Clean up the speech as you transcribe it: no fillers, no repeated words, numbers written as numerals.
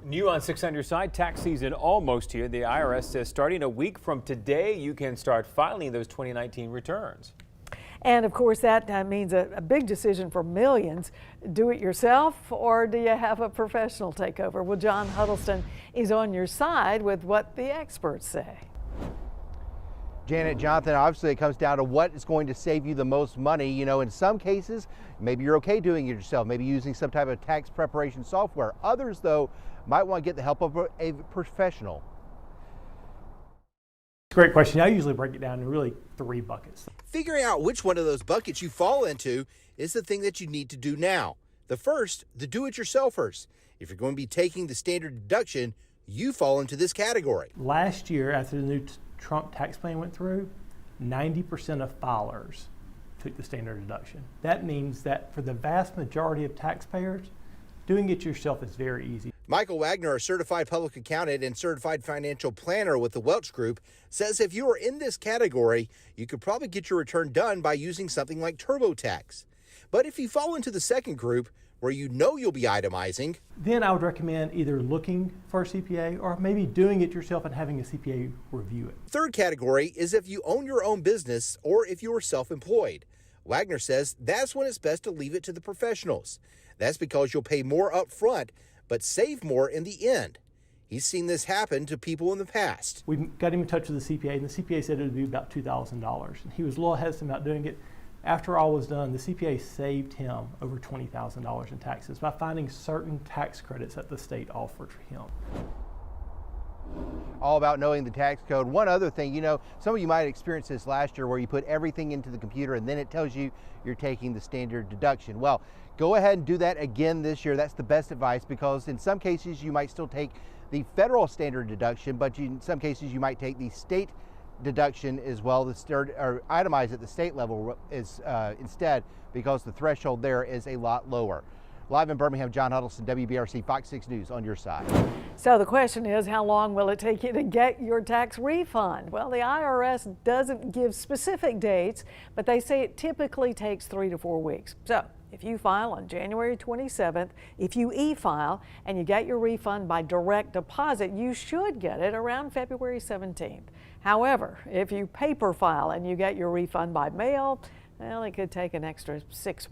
New on 6 on your side, tax season almost here. The IRS says starting a week from today, you can start filing those 2019 returns. And of course, that means a big decision for millions. Do it yourself, or do you have a professional take over? Well, John Huddleston is on your side with what the experts say. Janet, Jonathan, obviously it comes down to what is going to save you the most money. You know, in some cases, maybe you're okay doing it yourself, maybe using some type of tax preparation software. Others, though, might want to get the help of a professional. Great question. I usually break it down in really 3 buckets. Figuring out which one of those buckets you fall into is the thing that you need to do now. The first, the do-it-yourselfers. If you're going to be taking the standard deduction, you fall into this category. Last year, after the new Trump tax plan went through, 90% of filers took the standard deduction. That means that for the vast majority of taxpayers, doing it yourself is very easy. Michael Wagner, a certified public accountant and certified financial planner with the Welch Group, says if you are in this category, you could probably get your return done by using something like TurboTax. But if you fall into the second group, where you know you'll be itemizing, then I would recommend either looking for a CPA or maybe doing it yourself and having a CPA review it. Third category is if you own your own business or if you are self-employed. Wagner says that's when it's best to leave it to the professionals. That's because you'll pay more up front, but save more in the end. He's seen this happen to people in the past. We got him in touch with the CPA, and the CPA said it would be about $2,000. He was a little hesitant about doing it. After all was done, the CPA saved him over $20,000 in taxes by finding certain tax credits that the state offered for him. All about knowing the tax code. One other thing, you know, some of you might experience this last year where you put everything into the computer and then it tells you you're taking the standard deduction. Well, go ahead and do that again this year. That's the best advice, because in some cases you might still take the federal standard deduction, but in some cases you might take the state deduction as well, or itemize at the state level is instead, because the threshold there is a lot lower. Live in Birmingham, John Huddleston, WBRC Fox 6 News, on your side. So the question is, how long will it take you to get your tax refund? Well, the IRS doesn't give specific dates, but they say it typically takes 3 to 4 weeks. So if you file on January 27th, if you e-file and you get your refund by direct deposit, you should get it around February 17th. However, if you paper file and you get your refund by mail, well, it could take an extra 6 weeks.